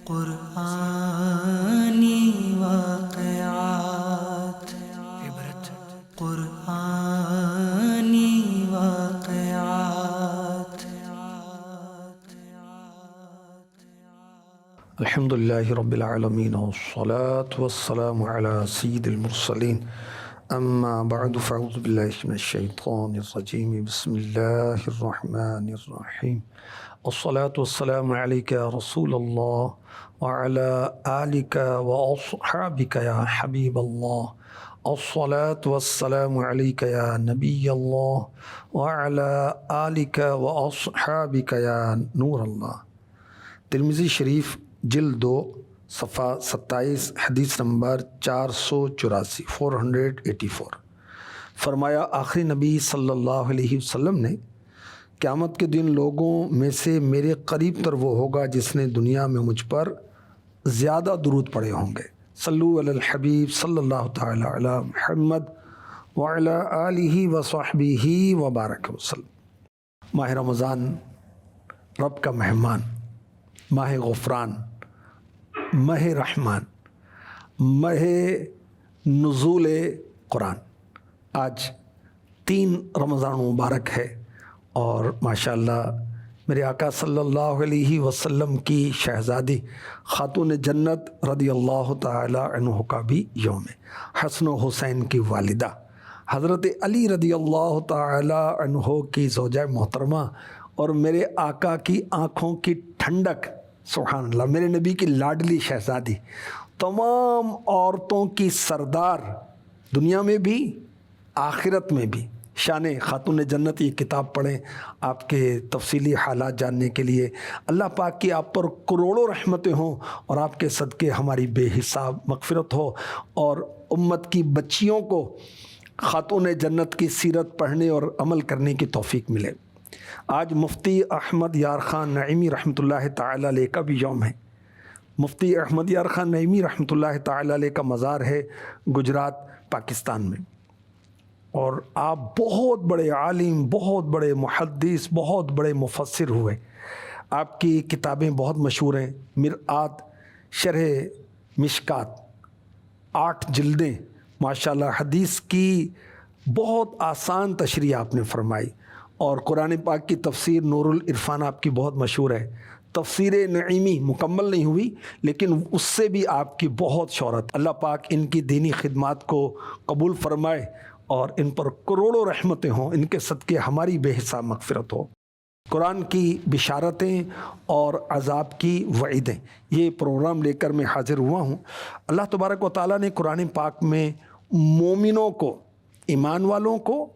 قرآنی واقعات عبرت قرآنی واقعات الحمد لله رب العالمين والصلاة والسلام على سيد المرسلين أما بعد فأعوذ بالله من الشيطان الرجيم بسم الله الرحمن الرحيم الصلاة والسلام عليك يا رسول الله وعلى آلك وأصحابك يا حبيب الله الصلاة والسلام عليك يا نبي الله وعلى آلك وأصحابك يا نور الله۔ ترمذی شریف جلد 2 صفحہ 27 حدیث نمبر 484 فرمایا، آخری نبی صلی اللہ علیہ وسلم نے قیامت کے دن لوگوں میں سے میرے قریب تر وہ ہوگا جس نے دنیا میں مجھ پر زیادہ درود پڑھے ہوں گے۔ صلو علی الحبیب صلی اللہ تعالی علی محمد وعلی آلہ وصحبہ وبارک وسلم۔ ماہ رمضان رب کا مہمان، ماہ غفران، ماہ رحمان، ماہ نزول قرآن۔ آج 3 رمضان مبارک ہے اور ماشاءاللہ میرے آقا صلی اللہ علیہ وسلم کی شہزادی خاتون جنت رضی اللہ تعالی عنہ کا بھی یوم ہے۔ حسن و حسین کی والدہ حضرت علی رضی اللہ تعالی عنہ کی زوجہ محترمہ اور میرے آقا کی آنکھوں کی ٹھنڈک، سبحان اللہ، میرے نبی کی لاڈلی شہزادی، تمام عورتوں کی سردار، دنیا میں بھی آخرت میں بھی، شان خاتون جنت۔ یہ کتاب پڑھیں آپ کے تفصیلی حالات جاننے کے لیے۔ اللہ پاک کی آپ پر کروڑوں رحمتیں ہوں اور آپ کے صدقے ہماری بے حساب مغفرت ہو اور امت کی بچیوں کو خاتون جنت کی سیرت پڑھنے اور عمل کرنے کی توفیق ملے۔ آج مفتی احمد یار خان نعیمی رحمۃ اللہ تعالی علیہ کا بھی یوم ہے۔ مفتی احمد یار خان نعیمی رحمۃ اللہ تعالی علیہ کا مزار ہے گجرات، پاکستان میں، اور آپ بہت بڑے عالم، بہت بڑے محدث، بہت بڑے مفسر ہوئے۔ آپ کی کتابیں بہت مشہور ہیں۔ مرآت، شرح مشکات، 8 جلدیں، ماشاءاللہ حدیث کی بہت آسان تشریح آپ نے فرمائی، اور قرآن پاک کی تفسیر نور العرفان آپ کی بہت مشہور ہے۔ تفسیر نعیمی مکمل نہیں ہوئی لیکن اس سے بھی آپ کی بہت شہرت۔ اللہ پاک ان کی دینی خدمات کو قبول فرمائے اور ان پر کروڑوں رحمتیں ہوں، ان کے صدقے ہماری بے حساب مغفرت ہو۔ قرآن کی بشارتیں اور عذاب کی وعیدیں، یہ پروگرام لے کر میں حاضر ہوا ہوں۔ اللہ تبارک و تعالیٰ نے قرآن پاک میں مومنوں کو، ایمان والوں کو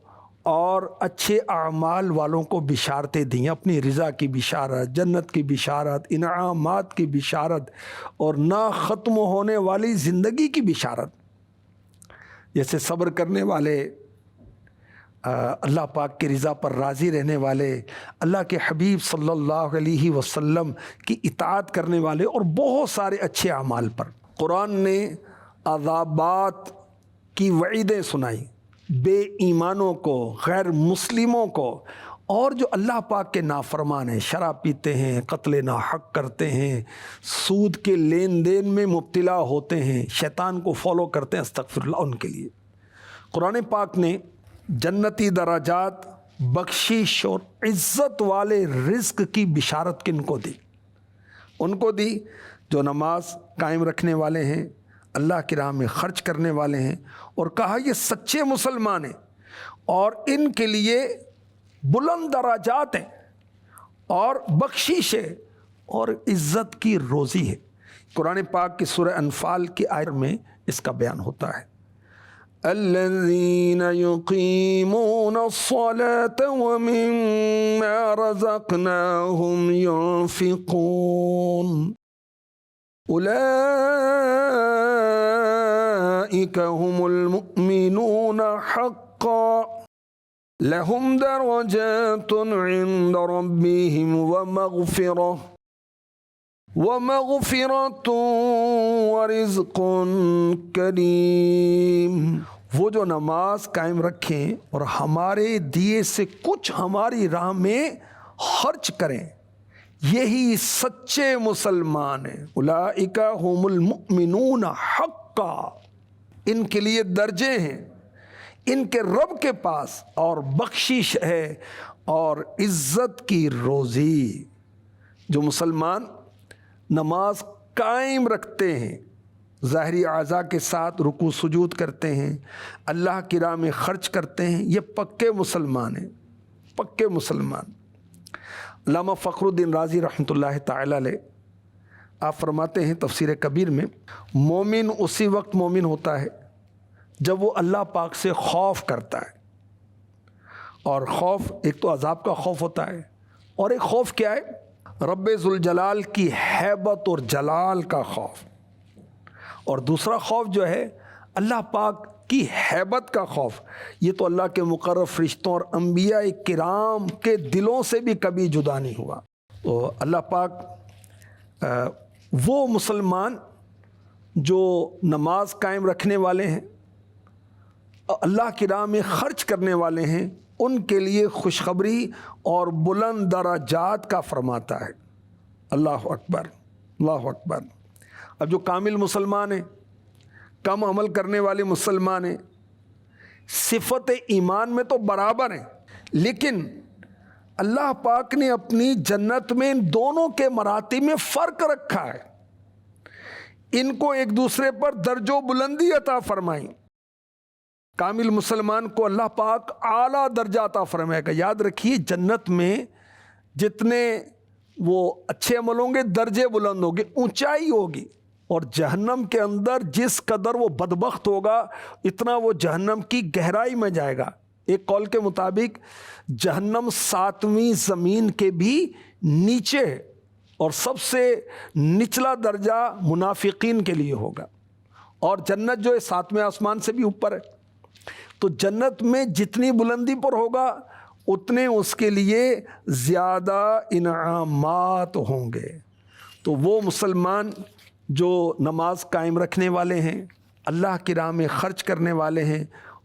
اور اچھے اعمال والوں کو بشارتیں دیں، اپنی رضا کی بشارت، جنت کی بشارت، انعامات کی بشارت اور نہ ختم ہونے والی زندگی کی بشارت۔ جیسے صبر کرنے والے، اللہ پاک کی رضا پر راضی رہنے والے، اللہ کے حبیب صلی اللہ علیہ وسلم کی اطاعت کرنے والے اور بہت سارے اچھے اعمال پر قرآن نے عذابات کی وعیدیں سنائی، بے ایمانوں کو، غیر مسلموں کو، اور جو اللہ پاک کے نافرمان ہیں، شراب پیتے ہیں، قتل ناحق کرتے ہیں، سود کے لین دین میں مبتلا ہوتے ہیں، شیطان کو فالو کرتے ہیں، استغفر اللہ، ان کے لیے قرآن پاک نے جنتی درجات، بخشش اور عزت والے رزق کی بشارت کن کو دی؟ ان کو دی جو نماز قائم رکھنے والے ہیں، اللہ کی راہ میں خرچ کرنے والے ہیں، اور کہا یہ سچے مسلمان ہیں اور ان کے لیے بلند درجات ہیں اور بخشش ہے اور عزت کی روزی ہے۔ قرآن پاک کی سورہ انفال کی آیت میں اس کا بیان ہوتا ہے، الذین یقیمون الصلاة ومما رزقناہم ينفقون اولئک هم المؤمنون حقا لهم درجات عند ربهم ومغفرة ورزق کریم۔ وہ جو نماز قائم رکھیں اور ہمارے دیے سے کچھ ہماری راہ میں خرچ کریں، یہی سچے مسلمان ہیں۔ اولئک هم المؤمنون حقا، ان کے لیے درجے ہیں ان کے رب کے پاس، اور بخشش ہے اور عزت کی روزی۔ جو مسلمان نماز قائم رکھتے ہیں، ظاہری اعضاء کے ساتھ رکوع سجود کرتے ہیں، اللہ کی راہ میں خرچ کرتے ہیں، یہ پکے مسلمان ہیں، پکے مسلمان۔ علامہ فخر الدین رازی رحمۃ اللہ تعالی علیہ آپ فرماتے ہیں تفسیر کبیر میں، مومن اسی وقت مومن ہوتا ہے جب وہ اللہ پاک سے خوف کرتا ہے، اور خوف ایک تو عذاب کا خوف ہوتا ہے، اور ایک خوف کیا ہے؟ رب ذوالجلال کی ہیبت اور جلال کا خوف، اور دوسرا خوف جو ہے اللہ پاک کی ہیبت کا خوف۔ یہ تو اللہ کے مقرب فرشتوں اور انبیاء کرام کے دلوں سے بھی کبھی جدا نہیں ہوا۔ تو اللہ پاک وہ مسلمان جو نماز قائم رکھنے والے ہیں، اللہ کی راہ میں خرچ کرنے والے ہیں، ان کے لیے خوشخبری اور بلند درجات کا فرماتا ہے۔ اللہ اکبر، اللہ اکبر۔ اب جو کامل مسلمان ہیں، کم عمل کرنے والے مسلمان ہیں، صفت ایمان میں تو برابر ہیں، لیکن اللہ پاک نے اپنی جنت میں ان دونوں کے مراتب میں فرق رکھا ہے، ان کو ایک دوسرے پر درج و بلندی عطا فرمائی۔ کامل مسلمان کو اللہ پاک اعلیٰ درجہ عطا فرمائے گا۔ یاد رکھیے، جنت میں جتنے وہ اچھے عمل ہوں گے درجے بلند ہوں گے، اونچائی ہوگی، اور جہنم کے اندر جس قدر وہ بدبخت ہوگا اتنا وہ جہنم کی گہرائی میں جائے گا۔ ایک قول کے مطابق جہنم 7ویں زمین کے بھی نیچے ہے، اور سب سے نچلا درجہ منافقین کے لیے ہوگا، اور جنت جو ہے 7ویں آسمان سے بھی اوپر ہے۔ تو جنت میں جتنی بلندی پر ہوگا اتنے اس کے لیے زیادہ انعامات ہوں گے۔ تو وہ مسلمان جو نماز قائم رکھنے والے ہیں، اللہ کی راہ میں خرچ کرنے والے ہیں،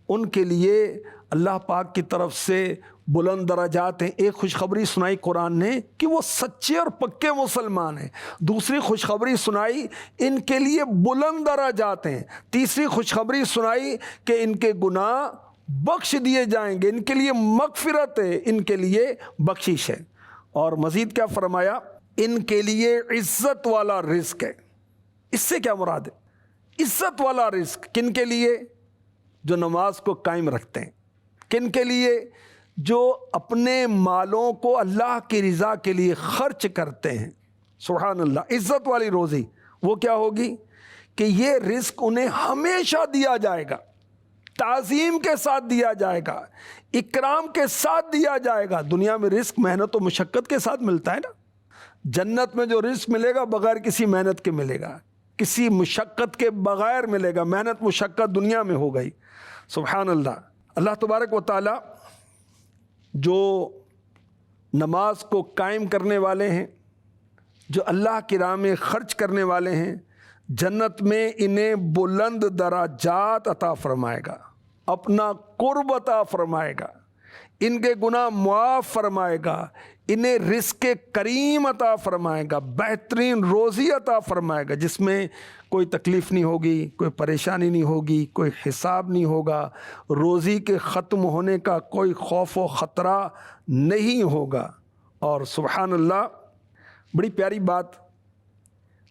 ان کے لیے اللہ پاک کی طرف سے بلند درجات ہیں۔ ایک خوشخبری سنائی قرآن نے کہ وہ سچے اور پکے مسلمان ہیں، دوسری خوشخبری سنائی ان کے لیے بلند درجات ہیں، تیسری خوشخبری سنائی کہ ان کے گناہ بخش دیے جائیں گے، ان کے لیے مغفرت ہے، ان کے لیے بخشش ہے۔ اور مزید کیا فرمایا؟ ان کے لیے عزت والا رزق ہے۔ اس سے کیا مراد ہے؟ عزت والا رزق کن کے لیے؟ جو نماز کو قائم رکھتے ہیں۔ کن کے لیے؟ جو اپنے مالوں کو اللہ کی رضا کے لیے خرچ کرتے ہیں۔ سبحان اللہ۔ عزت والی روزی وہ کیا ہوگی کہ یہ رزق انہیں ہمیشہ دیا جائے گا، تعظیم کے ساتھ دیا جائے گا، اکرام کے ساتھ دیا جائے گا۔ دنیا میں رزق محنت و مشقت کے ساتھ ملتا ہے نا، جنت میں جو رزق ملے گا بغیر کسی محنت کے ملے گا، کسی مشقت کے بغیر ملے گا۔ محنت مشقت دنیا میں ہو گئی۔ سبحان اللہ۔ اللہ تبارک و تعالی جو نماز کو قائم کرنے والے ہیں، جو اللہ کی راہ میں خرچ کرنے والے ہیں، جنت میں انہیں بلند درجات عطا فرمائے گا، اپنا قرب عطا فرمائے گا، ان کے گناہ معاف فرمائے گا، انہیں رزق کریم عطا فرمائے گا، بہترین روزی عطا فرمائے گا، جس میں کوئی تکلیف نہیں ہوگی، کوئی پریشانی نہیں ہوگی، کوئی حساب نہیں ہوگا، روزی کے ختم ہونے کا کوئی خوف و خطرہ نہیں ہوگا۔ اور سبحان اللہ، بڑی پیاری بات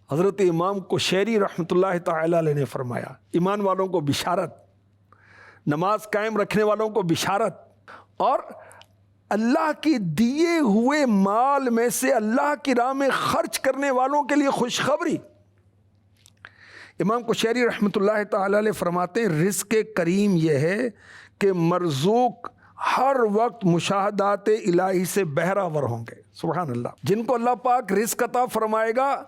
حضرت امام قشیری رحمۃ اللہ تعالی علیہ نے فرمایا۔ ایمان والوں کو بشارت، نماز قائم رکھنے والوں کو بشارت، اور اللہ کی دیے ہوئے مال میں سے اللہ کی راہ میں خرچ کرنے والوں کے لیے خوشخبری۔ امام قشیری رحمۃ اللہ تعالی علیہ فرماتے ہیں، رزق کریم یہ ہے کہ مرزوق ہر وقت مشاہدات الہی سے بہرہ ہوں گے۔ سبحان اللہ۔ جن کو اللہ پاک رزق عطا فرمائے گا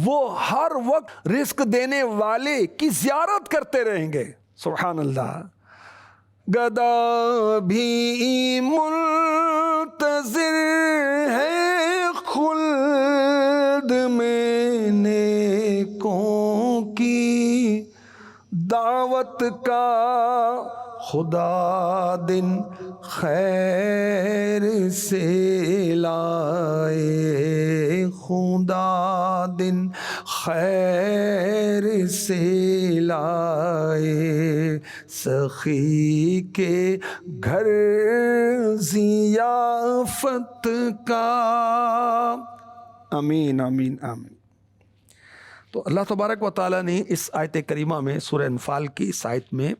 وہ ہر وقت رزق دینے والے کی زیارت کرتے رہیں گے۔ سبحان اللہ۔ گدا بھی منتظر ہے خلد میں نیکوں کی دعوت کا خدا دن خیر سے لائے، خدا دن خیر سے لائے، سخی کے گھر ضیافت کا۔ آمین آمین آمین۔ تو اللہ تبارک و تعالیٰ نے اس آیت کریمہ میں سورہ انفال کی اس آیت میں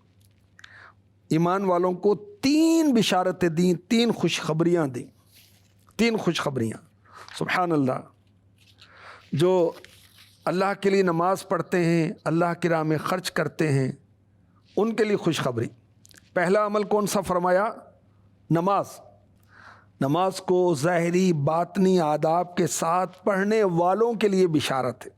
ایمان والوں کو 3 بشارتیں دیں، 3 خوشخبریاں دیں، 3 خوشخبریاں۔ سبحان اللہ۔ جو اللہ کے لیے نماز پڑھتے ہیں، اللہ کی راہ میں خرچ کرتے ہیں، ان کے لیے خوشخبری۔ پہلا عمل کون سا فرمایا؟ نماز۔ نماز کو ظاہری باطنی آداب کے ساتھ پڑھنے والوں کے لیے بشارت ہے۔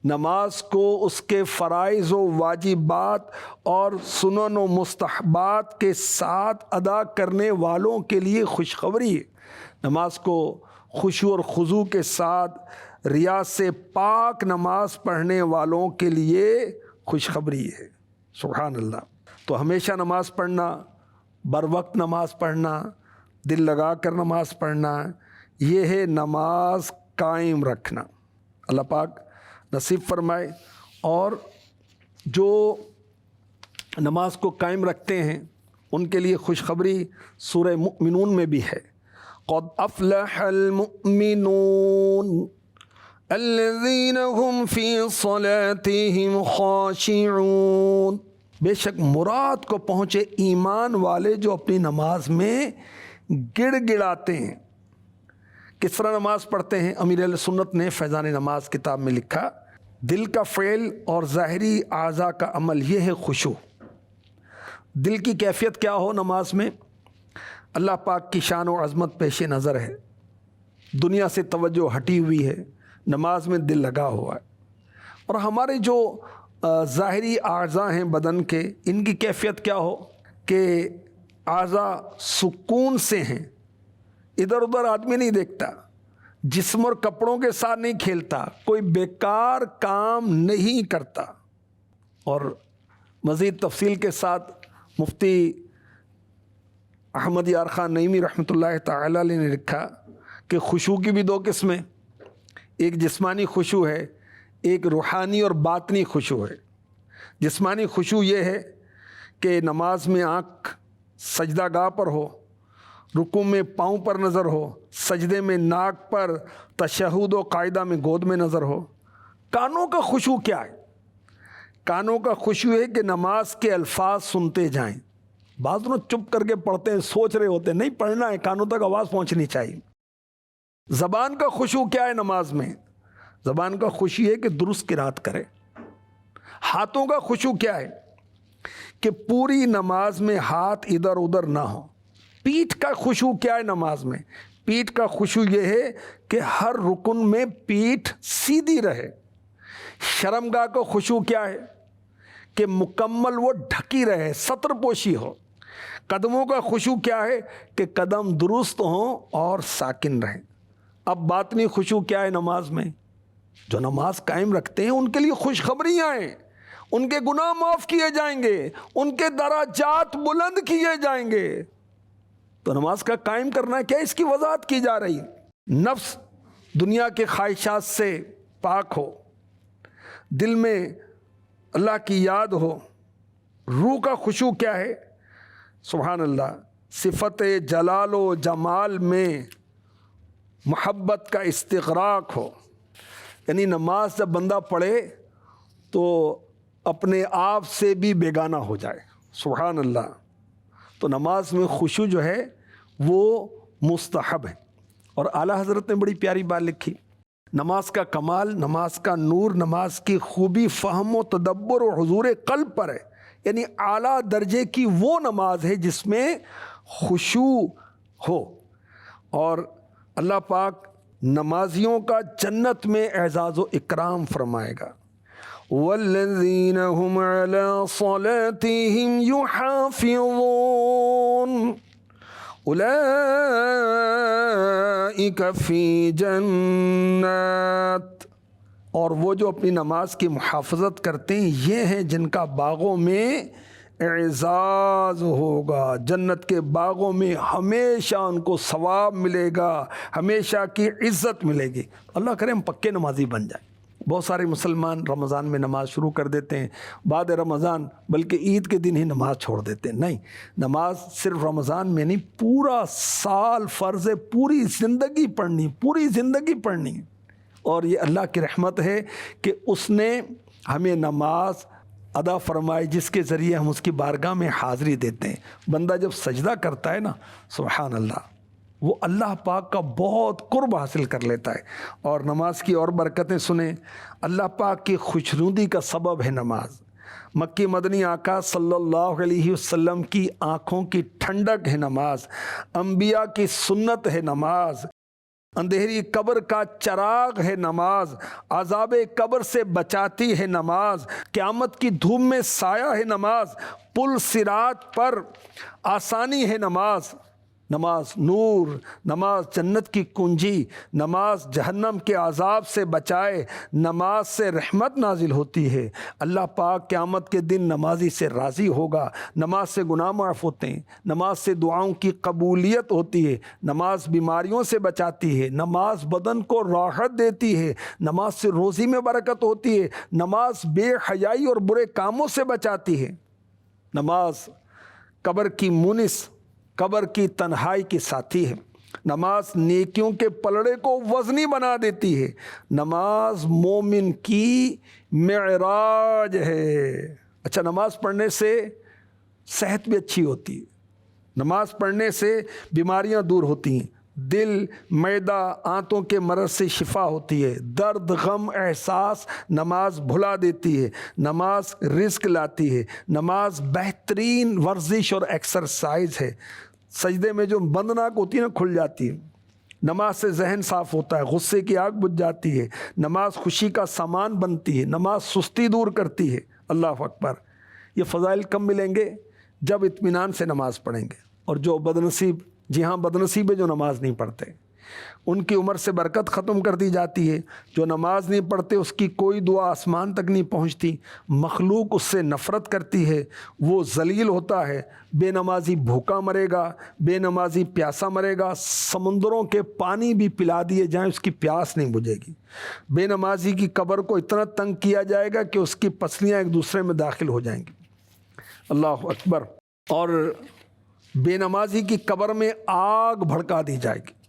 نماز کو اس کے فرائض و واجبات اور سنن و مستحبات کے ساتھ ادا کرنے والوں کے لیے خوشخبری ہے۔ نماز کو خشوع اور خضوع کے ساتھ ریا سے پاک نماز پڑھنے والوں کے لیے خوشخبری ہے۔ سبحان اللہ۔ تو ہمیشہ نماز پڑھنا، بر وقت نماز پڑھنا، دل لگا کر نماز پڑھنا، یہ ہے نماز قائم رکھنا۔ اللہ پاک نصیب فرمائے۔ اور جو نماز کو قائم رکھتے ہیں ان کے لیے خوشخبری سورہ مؤمنون میں بھی ہے۔ قد افلح المؤمنون الذین هم فی صلاتهم خاشعون۔ بے شک مراد کو پہنچے ایمان والے جو اپنی نماز میں گڑ گڑاتے ہیں۔ کس طرح نماز پڑھتے ہیں؟ امیر اہل سنت نے فیضان نماز کتاب میں لکھا، دل کا فعل اور ظاہری اعضاء کا عمل یہ ہے خشوع۔ دل کی کیفیت کیا ہو نماز میں؟ اللہ پاک کی شان و عظمت پیش نظر ہے، دنیا سے توجہ ہٹی ہوئی ہے، نماز میں دل لگا ہوا ہے۔ اور ہمارے جو ظاہری اعضاء ہیں بدن کے، ان کی کیفیت کیا ہو کہ اعضاء سکون سے ہیں، ادھر ادھر آدمی نہیں دیکھتا، جسم اور کپڑوں کے ساتھ نہیں کھیلتا، کوئی بیکار کام نہیں کرتا۔ اور مزید تفصیل کے ساتھ مفتی احمد یار خان نعیمی رحمۃ اللہ تعالی علیہ نے لکھا کہ خشوع کی بھی 2 قسمیں، ایک جسمانی خشوع ہے، ایک روحانی اور باطنی خشوع ہے۔ جسمانی خشوع یہ ہے کہ نماز میں آنکھ سجدہ گاہ پر ہو، رکوع میں پاؤں پر نظر ہو، سجدے میں ناک پر، تشہد و قاعدہ میں گود میں نظر ہو۔ کانوں کا خشوع کیا ہے؟ کانوں کا خشوع ہے کہ نماز کے الفاظ سنتے جائیں۔ بعض لوگ چپ کر کے پڑھتے ہیں، سوچ رہے ہوتے ہیں، نہیں پڑھنا ہے، کانوں تک آواز پہنچنی چاہیے۔ زبان کا خشوع کیا ہے نماز میں؟ زبان کا خشوع ہے کہ درست قرات کرے۔ ہاتھوں کا خشوع کیا ہے؟ کہ پوری نماز میں ہاتھ ادھر ادھر نہ ہو۔ پیٹھ کا خشوع کیا ہے نماز میں؟ پیٹھ کا خشوع یہ ہے کہ ہر رکن میں پیٹھ سیدھی رہے۔ شرمگاہ کا خشوع کیا ہے؟ کہ مکمل وہ ڈھکی رہے، سطر پوشی ہو۔ قدموں کا خشوع کیا ہے؟ کہ قدم درست ہوں اور ساکن رہیں۔ اب باطنی خشوع کیا ہے نماز میں؟ جو نماز قائم رکھتے ہیں ان کے لیے خوشخبریاں ہیں، ان کے گناہ معاف کیے جائیں گے، ان کے درجات بلند کیے جائیں گے۔ تو نماز کا قائم کرنا کیا، اس کی وضاحت کی جا رہی ہے۔ نفس دنیا کے خواہشات سے پاک ہو، دل میں اللہ کی یاد ہو۔ روح کا خشوع کیا ہے؟ سبحان اللہ، صفت جلال و جمال میں محبت کا استغراق ہو۔ یعنی نماز جب بندہ پڑھے تو اپنے آپ سے بھی بیگانہ ہو جائے۔ سبحان اللہ۔ تو نماز میں خشوع جو ہے وہ مستحب ہے۔ اور اعلیٰ حضرت نے بڑی پیاری بات لکھی، نماز کا کمال، نماز کا نور، نماز کی خوبی فہم و تدبر و حضور قلب پر ہے۔ یعنی اعلیٰ درجے کی وہ نماز ہے جس میں خشوع ہو۔ اور اللہ پاک نمازیوں کا جنت میں اعزاز و اکرام فرمائے گا۔ والذین هم علی صلاتهم یحافظون اولئک فی جنات، اور وہ جو اپنی نماز کی محافظت کرتے ہیں یہ ہیں جن کا باغوں میں اعزاز ہوگا، جنت کے باغوں میں ہمیشہ ان کو ثواب ملے گا، ہمیشہ کی عزت ملے گی۔ اللہ کرے ہم پکے نمازی بن جائیں۔ بہت سارے مسلمان رمضان میں نماز شروع کر دیتے ہیں، بعد رمضان بلکہ عید کے دن ہی نماز چھوڑ دیتے ہیں۔ نہیں، نماز صرف رمضان میں نہیں، پورا سال فرض ہے، پوری زندگی پڑھنی، پوری زندگی پڑھنی۔ اور یہ اللہ کی رحمت ہے کہ اس نے ہمیں نماز ادا فرمائی جس کے ذریعے ہم اس کی بارگاہ میں حاضری دیتے ہیں۔ بندہ جب سجدہ کرتا ہے نا، سبحان اللہ، وہ اللہ پاک کا بہت قرب حاصل کر لیتا ہے۔ اور نماز کی اور برکتیں سنیں، اللہ پاک کی خوشنودی کا سبب ہے نماز۔ مکی مدنی آقا صلی اللہ علیہ وسلم کی آنکھوں کی ٹھنڈک ہے نماز، انبیاء کی سنت ہے نماز، اندھیری قبر کا چراغ ہے نماز، عذاب قبر سے بچاتی ہے نماز، قیامت کی دھوپ میں سایہ ہے نماز، پل صراط پر آسانی ہے نماز۔ نماز نور، نماز جنت کی کنجی، نماز جہنم کے عذاب سے بچائے، نماز سے رحمت نازل ہوتی ہے۔ اللہ پاک قیامت کے دن نمازی سے راضی ہوگا، نماز سے گناہ معاف ہوتے ہیں، نماز سے دعاؤں کی قبولیت ہوتی ہے، نماز بیماریوں سے بچاتی ہے، نماز بدن کو راحت دیتی ہے، نماز سے روزی میں برکت ہوتی ہے، نماز بے حیائی اور برے کاموں سے بچاتی ہے، نماز قبر کی مونس، قبر کی تنہائی کی ساتھی ہے، نماز نیکیوں کے پلڑے کو وزنی بنا دیتی ہے، نماز مومن کی معراج ہے۔ اچھا، نماز پڑھنے سے صحت بھی اچھی ہوتی ہے، نماز پڑھنے سے بیماریاں دور ہوتی ہیں، دل، معدہ، آنتوں کے مرض سے شفا ہوتی ہے، درد، غم، احساس نماز بھلا دیتی ہے، نماز رزق لاتی ہے، نماز بہترین ورزش اور ایکسرسائز ہے، سجدے میں جو بند ناک ہوتی ہے نا کھل جاتی ہے، نماز سے ذہن صاف ہوتا ہے، غصے کی آگ بجھ جاتی ہے، نماز خوشی کا سامان بنتی ہے، نماز سستی دور کرتی ہے۔ اللہ اکبر۔ یہ فضائل کم ملیں گے جب اطمینان سے نماز پڑھیں گے۔ اور جو بدنصیب، جی ہاں بدنصیب ہے جو نماز نہیں پڑھتے، ان کی عمر سے برکت ختم کر دی جاتی ہے۔ جو نماز نہیں پڑھتے اس کی کوئی دعا آسمان تک نہیں پہنچتی، مخلوق اس سے نفرت کرتی ہے، وہ ذلیل ہوتا ہے۔ بے نمازی بھوکا مرے گا، بے نمازی پیاسا مرے گا، سمندروں کے پانی بھی پلا دیے جائیں اس کی پیاس نہیں بجھے گی۔ بے نمازی کی قبر کو اتنا تنگ کیا جائے گا کہ اس کی پسلیاں ایک دوسرے میں داخل ہو جائیں گی۔ اللہ اکبر۔ اور بے نمازی کی قبر میں آگ بھڑکا دی جائے گی،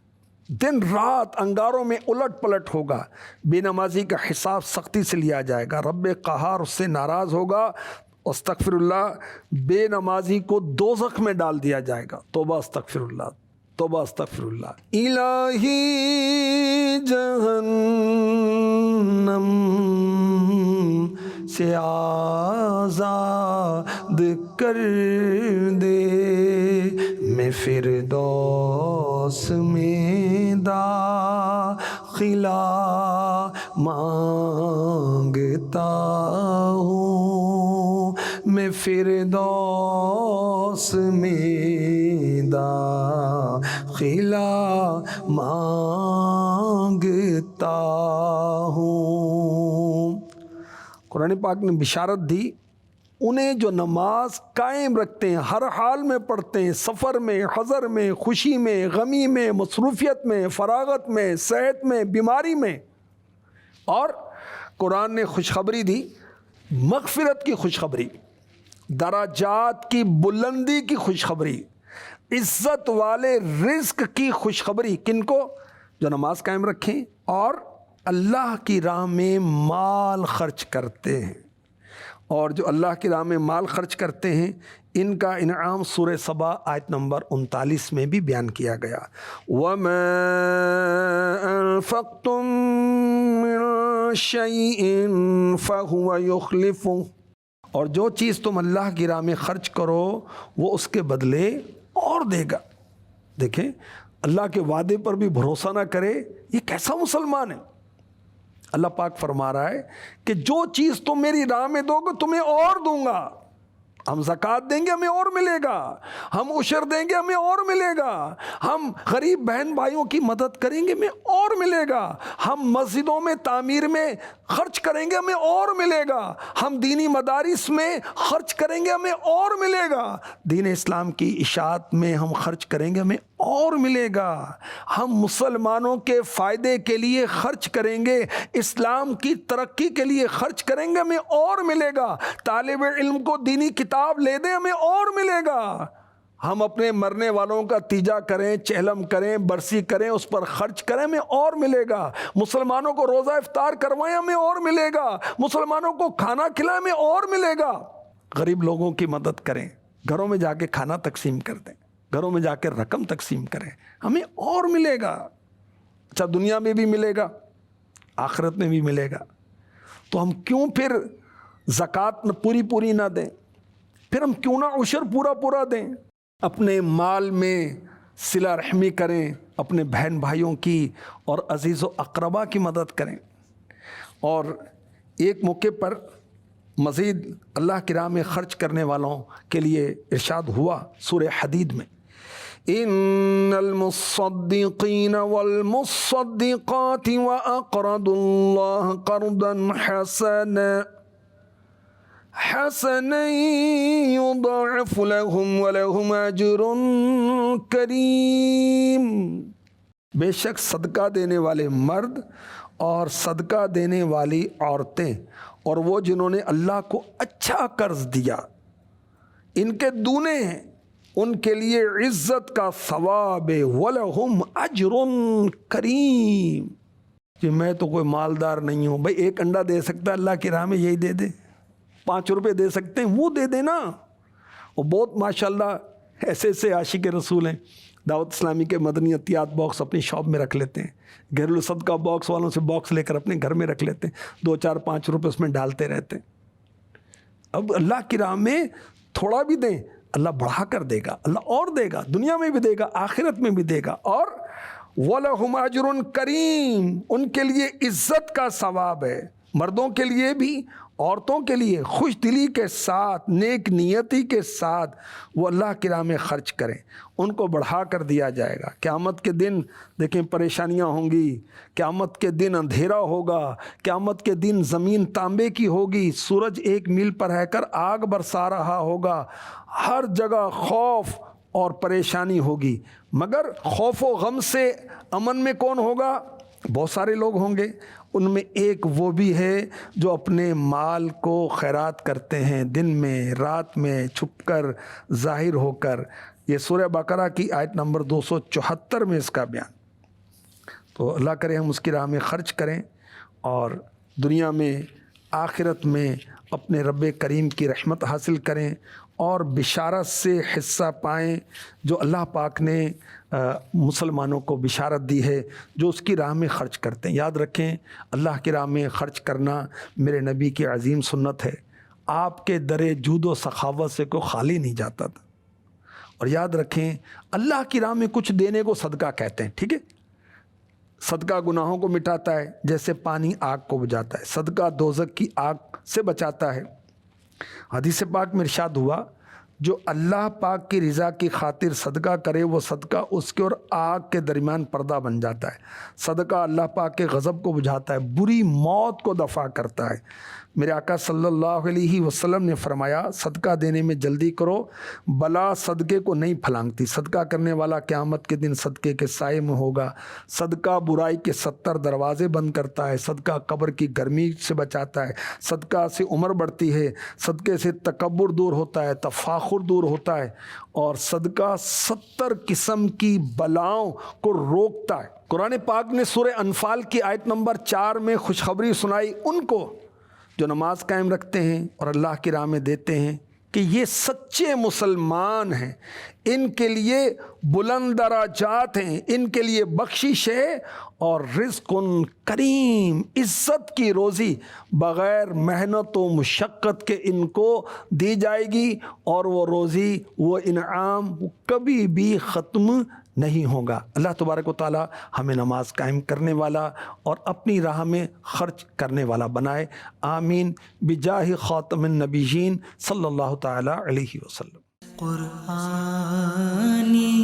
دن رات انگاروں میں الٹ پلٹ ہوگا، بے نمازی کا حساب سختی سے لیا جائے گا، رب قہار اس سے ناراض ہوگا۔ استغفر اللہ، بے نمازی کو دوزخ میں ڈال دیا جائے گا۔ توبہ استغفر اللہ، توبہ استغفر اللہ۔ الہی جہنم سے آزاد کر دے، میں فردوس میں داخلہ مانگتا ہوں، میں فردوس میں داخلہ مانگتا ہوں۔ قرآن پاک نے بشارت دی انہیں جو نماز قائم رکھتے ہیں، ہر حال میں پڑھتے ہیں، سفر میں، حضر میں، خوشی میں، غمی میں، مصروفیت میں، فراغت میں، صحت میں، بیماری میں۔ اور قرآن نے خوشخبری دی، مغفرت کی خوشخبری، درجات کی بلندی کی خوشخبری، عزت والے رزق کی خوشخبری۔ کن کو؟ جو نماز قائم رکھیں اور اللہ کی راہ میں مال خرچ کرتے ہیں۔ اور جو اللہ کی راہ میں مال خرچ کرتے ہیں ان کا انعام سورہ سبا آیت نمبر 39 میں بھی بیان کیا گیا۔ وَمَا أَنفَقْتُم مِّن شَيْءٍ فَهُوَ يُخْلِفُهُ، اور جو چیز تم اللہ کی راہ میں خرچ کرو وہ اس کے بدلے اور دے گا۔ دیکھیں، اللہ کے وعدے پر بھی بھروسہ نہ کرے، یہ کیسا مسلمان ہے؟ اللہ پاک فرما رہا ہے کہ جو چیز تم میری راہ میں دو گے تمہیں اور دوں گا، ہم زکوٰۃ دیں گے ہمیں اور ملے گا، ہم عشر دیں گے ہمیں اور ملے گا، ہم غریب بہن بھائیوں کی مدد کریں گے ہمیں اور ملے گا، ہم مسجدوں میں تعمیر میں خرچ کریں گے ہمیں اور ملے گا، ہم دینی مدارس میں خرچ کریں گے ہمیں اور ملے گا، دین اسلام کی اشاعت میں ہم خرچ کریں گے ہمیں اور ملے گا، ہم مسلمانوں کے فائدے کے لیے خرچ کریں گے، اسلام کی ترقی کے لیے خرچ کریں گے ہمیں اور ملے گا، طالب علم کو دینی کتاب لے دیں ہمیں اور ملے گا، ہم اپنے مرنے والوں کا تیجا کریں، چہلم کریں، برسی کریں، اس پر خرچ کریں ہمیں اور ملے گا، مسلمانوں کو روزہ افطار کروائیں ہمیں اور ملے گا، مسلمانوں کو کھانا کھلائیں ہمیں اور ملے گا، غریب لوگوں کی مدد کریں، گھروں میں جا کے کھانا تقسیم کر دیں، گھروں میں جا کے رقم تقسیم کریں، ہمیں اور ملے گا۔ اچھا دنیا میں بھی ملے گا، آخرت میں بھی ملے گا، تو ہم کیوں پھر زکوٰۃ پوری نہ دیں؟ پھر ہم کیوں نہ عشر پورا دیں؟ اپنے مال میں صلہ رحمی کریں، اپنے بہن بھائیوں کی اور عزیز و اقربا کی مدد کریں۔ اور ایک موقع پر مزید اللہ کی راہ میں خرچ کرنے والوں کے لیے ارشاد ہوا سورہ حدید میں، ان المصدقین والمصدقات واقرضوا اللہ قرضا حسنا یضاعف لهم ولهم اجر کریم، بے شک صدقہ دینے والے مرد اور صدقہ دینے والی عورتیں اور وہ جنہوں نے اللہ کو اچھا قرض دیا، ان کے دونے ہیں، ان کے لیے عزت کا ثواب ہے، وَلَهُمْ أَجْرٌ کریم۔ کہ میں تو کوئی مالدار نہیں ہوں، بھائی ایک انڈا دے سکتا ہے اللہ کی راہ میں یہی دے دے، 5 روپے دے سکتے ہیں وہ دے دینا۔ وہ بہت ماشاءاللہ ایسے عاشق رسول ہیں، دعوت اسلامی کے مدنی عطیات باکس اپنی شاپ میں رکھ لیتے ہیں، گھریلو صدقہ باکس والوں سے باکس لے کر اپنے گھر میں رکھ لیتے ہیں، 2 4 5 روپے اس میں ڈالتے رہتے ہیں۔ اب اللہ کی راہ میں تھوڑا بھی دیں، اللہ بڑھا کر دے گا، اللہ اور دے گا، دنیا میں بھی دے گا، آخرت میں بھی دے گا۔ اور وَلَهُمْ أَجْرٌ کریم، ان کے لیے عزت کا ثواب ہے، مردوں کے لیے بھی عورتوں کے لیے خوش دلی کے ساتھ، نیک نیتی کے ساتھ وہ اللہ کی راہ میں خرچ کریں، ان کو بڑھا کر دیا جائے گا۔ قیامت کے دن دیکھیں پریشانیاں ہوں گی، قیامت کے دن اندھیرا ہوگا، قیامت کے دن زمین تانبے کی ہوگی، سورج 1 میل پر رہ کر آگ برسا رہا ہوگا، ہر جگہ خوف اور پریشانی ہوگی، مگر خوف و غم سے امن میں کون ہوگا؟ بہت سارے لوگ ہوں گے، ان میں ایک وہ بھی ہے جو اپنے مال کو خیرات کرتے ہیں، دن میں رات میں چھپ کر ظاہر ہو کر۔ یہ سورہ بقرہ کی آیت نمبر 274 میں اس کا بیان۔ تو اللہ کرے ہم اس کی راہ میں خرچ کریں اور دنیا میں آخرت میں اپنے رب کریم کی رحمت حاصل کریں اور بشارت سے حصہ پائیں جو اللہ پاک نے مسلمانوں کو بشارت دی ہے جو اس کی راہ میں خرچ کرتے ہیں۔ یاد رکھیں اللہ کی راہ میں خرچ کرنا میرے نبی کی عظیم سنت ہے، آپ کے در جود و سخاوت سے کوئی خالی نہیں جاتا تھا۔ اور یاد رکھیں اللہ کی راہ میں کچھ دینے کو صدقہ کہتے ہیں، ٹھیک ہے؟ صدقہ گناہوں کو مٹاتا ہے جیسے پانی آگ کو بجھاتا ہے، صدقہ دوزخ کی آگ سے بچاتا ہے۔ حدیث پاک میں ارشاد ہوا جو اللہ پاک کی رضا کی خاطر صدقہ کرے وہ صدقہ اس کے اور آگ کے درمیان پردہ بن جاتا ہے، صدقہ اللہ پاک کے غضب کو بجھاتا ہے، بری موت کو دفع کرتا ہے۔ میرے آقا صلی اللہ علیہ وسلم نے فرمایا صدقہ دینے میں جلدی کرو، بلا صدقے کو نہیں پھلانگتی، صدقہ کرنے والا قیامت کے دن صدقے کے سائے میں ہوگا، صدقہ برائی کے 70 دروازے بند کرتا ہے، صدقہ قبر کی گرمی سے بچاتا ہے، صدقہ سے عمر بڑھتی ہے، صدقے سے تکبر دور ہوتا ہے، تفاخر دور ہوتا ہے، اور صدقہ 70 قسم کی بلاؤں کو روکتا ہے۔ قرآن پاک نے سورہ انفال کی آیت نمبر 4 میں خوشخبری سنائی ان کو جو نماز قائم رکھتے ہیں اور اللہ کی راہ میں دیتے ہیں کہ یہ سچے مسلمان ہیں، ان کے لیے بلند درجات ہیں، ان کے لیے بخشش ہے اور رزق کریم، عزت کی روزی بغیر محنت و مشقت کے ان کو دی جائے گی، اور وہ روزی وہ انعام کبھی بھی ختم نہیں ہوگا۔ اللہ تبارک و تعالی ہمیں نماز قائم کرنے والا اور اپنی راہ میں خرچ کرنے والا بنائے، آمین، بجاہ خاتم النبیین صلی اللہ تعالی علیہ وسلم۔ قرآنی